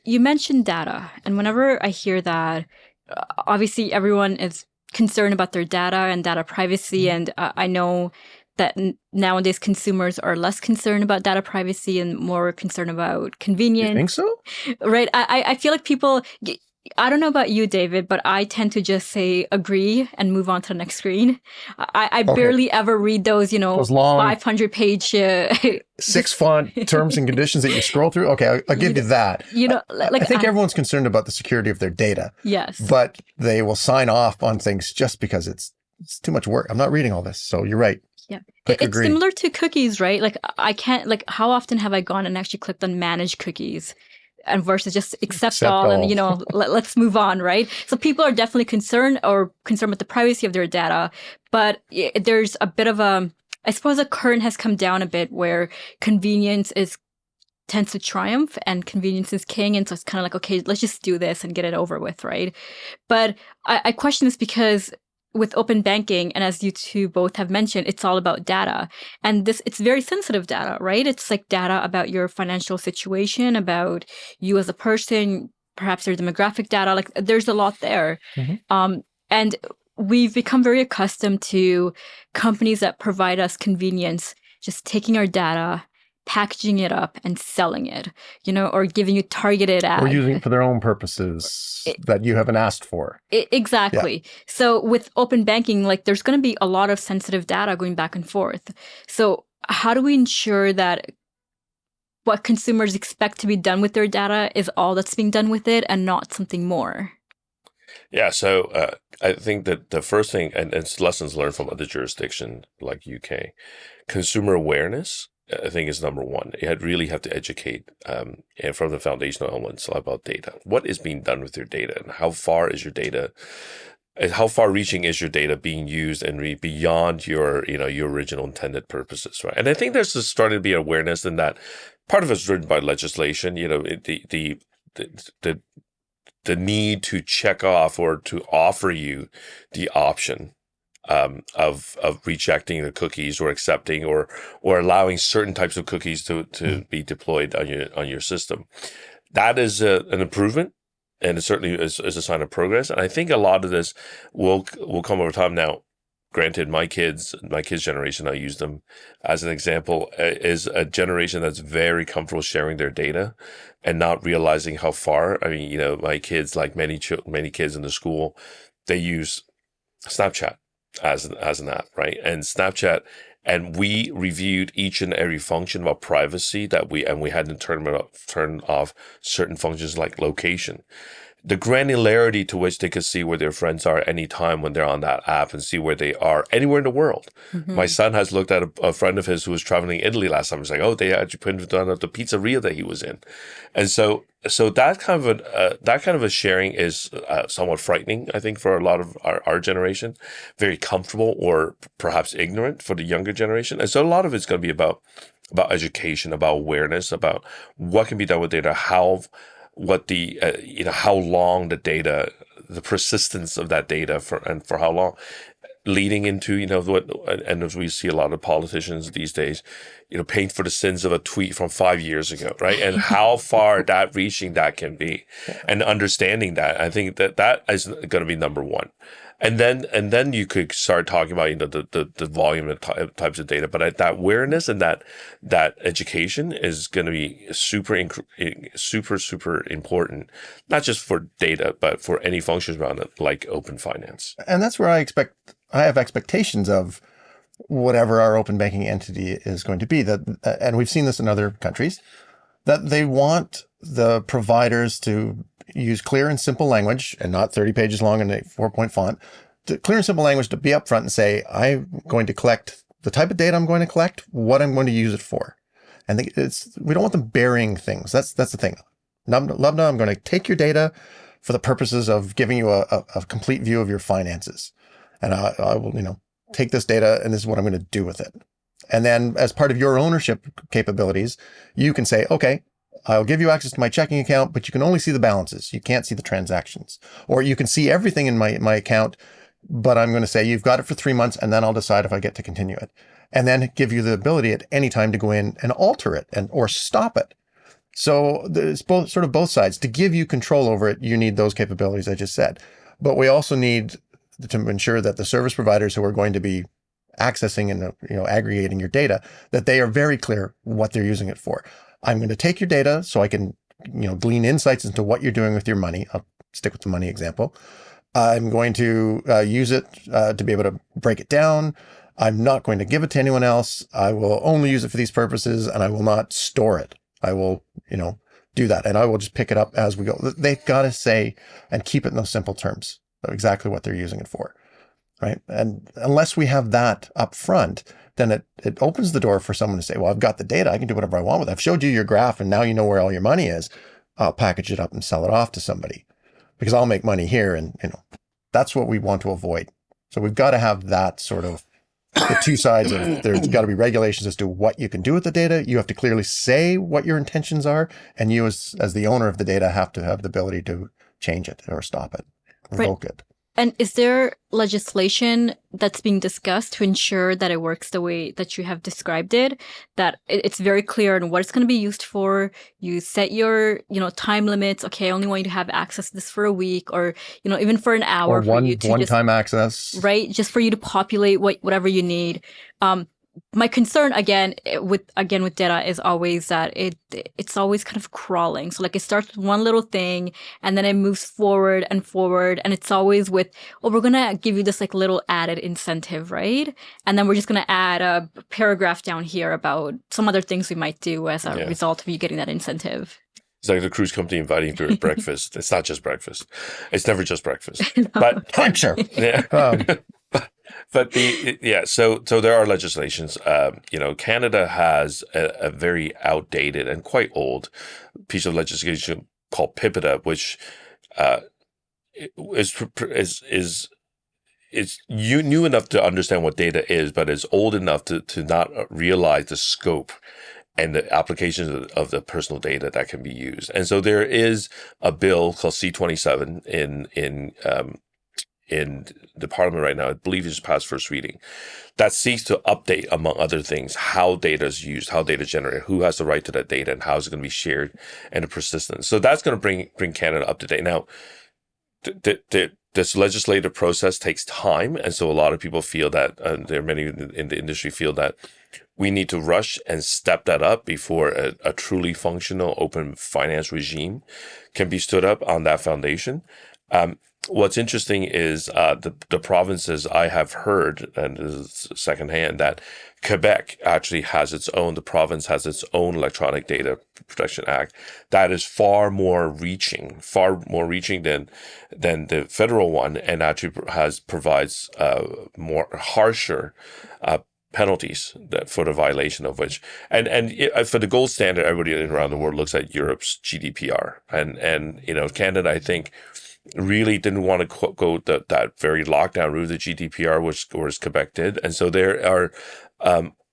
you mentioned data, and whenever I hear that, obviously everyone is concerned about their data and data privacy, and I know that nowadays consumers are less concerned about data privacy and more concerned about convenience. You think so? Right. I feel like people, I don't know about you, David, but I tend to just say agree and move on to the next screen. I barely ever read those, Those long 500-page 6-font terms and conditions that you scroll through. Okay, I'll give you that. I think everyone's concerned about the security of their data. Yes. But they will sign off on things just because it's too much work. I'm not reading all this. So you're right. Yeah. It's similar to cookies, right? Like I can't, like how often have I gone and actually clicked on manage cookies and versus just accept all and, let's move on, right? So people are definitely concerned with the privacy of their data, but there's a bit of I suppose the current has come down a bit where convenience tends to triumph and convenience is king. And so it's kind of like, okay, let's just do this and get it over with, right? But I question this because with open banking, and as you two both have mentioned, it's all about data. And it's very sensitive data, right? It's like data about your financial situation, about you as a person, perhaps your demographic data. Like there's a lot there. Mm-hmm. And we've become very accustomed to companies that provide us convenience, just taking our data, packaging it up and selling it, or giving you targeted ads. Or using it for their own purposes that you haven't asked for. Exactly. Yeah. So with open banking, like there's going to be a lot of sensitive data going back and forth. So how do we ensure that what consumers expect to be done with their data is all that's being done with it and not something more? Yeah, so I think that the first thing, and it's lessons learned from other jurisdictions like UK, consumer awareness, I think is number one. You really have to educate and from the foundational elements about data. What is being done with your data, and how far is your data? How far-reaching is your data being used and beyond your original intended purposes, right? And I think there's starting to be awareness in that. Part of it's driven by legislation. The need to check off or to offer you the option of rejecting the cookies or accepting or allowing certain types of cookies to be deployed on your system. That is an improvement, and it certainly is a sign of progress. And I think a lot of this will come over time. Now, granted, my kids' generation, I use them as an example, is a generation that's very comfortable sharing their data and not realizing how far. I mean, my kids, like many kids in the school, they use Snapchat as an app, right? And Snapchat, and we reviewed each and every function about privacy that we had to turn off certain functions like location. The granularity to which they could see where their friends are at any time when they're on that app and see where they are anywhere in the world. Mm-hmm. My son has looked at a friend of his who was traveling in Italy last summer. He's like, oh, they actually put him down at the pizzeria that he was in. And so that kind of a sharing is somewhat frightening, I think, for a lot of our generation, very comfortable or perhaps ignorant for the younger generation. And so a lot of it's going to be about education, about awareness, about what can be done with data, how long the data, the persistence of that data for how long, leading into, and as we see a lot of politicians these days, paying for the sins of a tweet from 5 years ago, right? And how far that reaching that can be, and understanding that. I think that is going to be number one. And then you could start talking about the volume and types of data, but that awareness and that education is going to be super important, not just for data, but for any functions around it, like open finance. And that's where I have expectations of whatever our open banking entity is going to be. And we've seen this in other countries, that they want the providers to use clear and simple language and not 30 pages long in a 4-point font. Clear and simple language to be upfront and say, I'm going to collect the type of data I'm going to collect, what I'm going to use it for. And we don't want them burying things. That's the thing. Lubna, I'm going to take your data for the purposes of giving you a complete view of your finances. And I will, take this data and this is what I'm going to do with it. And then as part of your ownership capabilities, you can say, okay, I'll give you access to my checking account, but you can only see the balances. You can't see the transactions. Or you can see everything in my account, but I'm going to say you've got it for 3 months, and then I'll decide if I get to continue it. And then give you the ability at any time to go in and alter it or stop it. So there's both sides. To give you control over it, you need those capabilities I just said. But we also need to ensure that the service providers who are going to be accessing and aggregating your data, that they are very clear what they're using it for. I'm going to take your data so I can glean insights into what you're doing with your money. I'll stick with the money example. I'm going to use it to be able to break it down. I'm not going to give it to anyone else. I will only use it for these purposes, and I will not store it. I will, do that, and I will just pick it up as we go. They've got to say and keep it in those simple terms of exactly what they're using it for, right? And unless we have that up front, then it opens the door for someone to say, well, I've got the data. I can do whatever I want with it. I've showed you your graph, and now you know where all your money is. I'll package it up and sell it off to somebody because I'll make money here. And, that's what we want to avoid. So we've got to have that sort of the two sides of there's got to be regulations as to what you can do with the data. You have to clearly say what your intentions are. And you as the owner of the data have to have the ability to change it or stop it, revoke it. And is there legislation that's being discussed to ensure that it works the way that you have described it, that it's very clear on what it's going to be used for? You set your, time limits. Okay, I only want you to have access to this for a week or, even for an hour. Or one-time access. Right, just for you to populate whatever you need. My concern again with data is always that it's always kind of crawling. So like it starts with one little thing and then it moves forward and it's always with, we're gonna give you this like little added incentive, right? And then we're just gonna add a paragraph down here about some other things we might do as a result of you getting that incentive. It's like the cruise company inviting you to breakfast. It's not just breakfast. It's never just breakfast. No. But Timeshare. Yeah. So there are legislations. Canada has a very outdated and quite old piece of legislation called PIPEDA, which is new enough to understand what data is, but is old enough to not realize the scope and the applications of the personal data that can be used. And so there is a bill called C-27 in the parliament right now, I believe it's passed first reading, that seeks to update, among other things, how data is used, how data is generated, who has the right to that data, and how is it going to be shared, and the persistence. So that's going to bring Canada up to date. Now, this legislative process takes time, and so a lot of people feel that, there are many in the industry feel that we need to rush and step that up before a truly functional open finance regime can be stood up on that foundation. What's interesting is the provinces, I have heard, and this is secondhand, that Quebec actually has the province has its own Electronic Data Protection Act that is far more reaching than the federal one, and actually provides more harsher penalties for the violation of which, and for the gold standard, everybody around the world looks at Europe's GDPR, and Canada, I think, really didn't want to go that very lockdown route, the GDPR, which Quebec did. And so there are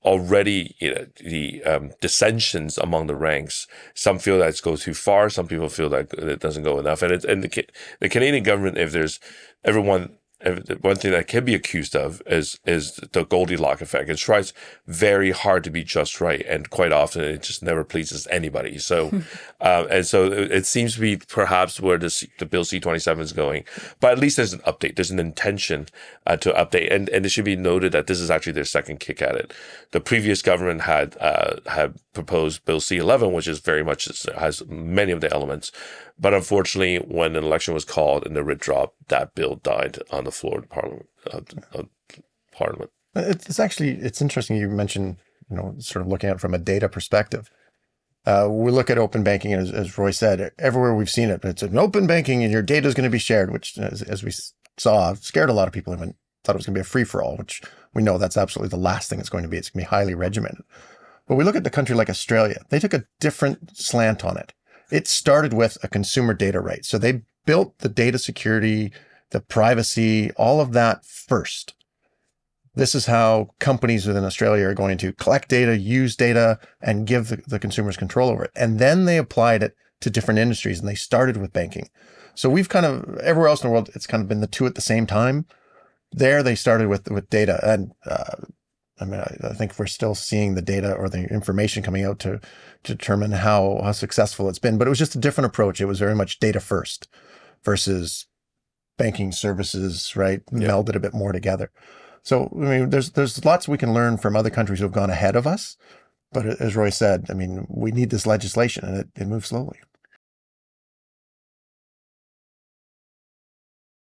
already the dissensions among the ranks. Some feel that it goes too far. Some people feel that it doesn't go enough. And the Canadian government, if there's one thing that can be accused of is the Goldilocks effect. It tries very hard to be just right, and quite often it just never pleases anybody. So, and so it seems to be perhaps where the Bill C-27 is going. But at least there's an update. There's an intention to update, and it should be noted that this is actually their second kick at it. The previous government had proposed Bill C-11, which is very much has many of the elements. But unfortunately, when an election was called and the writ dropped, that bill died on the floor of Parliament. It's interesting you mentioned, sort of looking at it from a data perspective. We look at open banking, and as Roy said, everywhere we've seen it, it's an open banking and your data is going to be shared, which, as we saw, scared a lot of people, even thought it was going to be a free-for-all, which we know that's absolutely the last thing it's going to be. It's going to be highly regimented. But we look at the country like Australia. They took a different slant on it. It started with a consumer data right. So they built the data security, the privacy, all of that first. This is how companies within Australia are going to collect data, use data, and give the consumers control over it. And then they applied it to different industries, and they started with banking. So we've kind of, everywhere else in the world, it's kind of been the two at the same time. There, they started with data. And I mean, I think we're still seeing the data or the information coming out to determine how successful it's been. But it was just a different approach. It was very much data first versus banking services, right? Yeah. Melded a bit more together. So, I mean, there's lots we can learn from other countries who have gone ahead of us. But as Roy said, I mean, we need this legislation, and it moves slowly.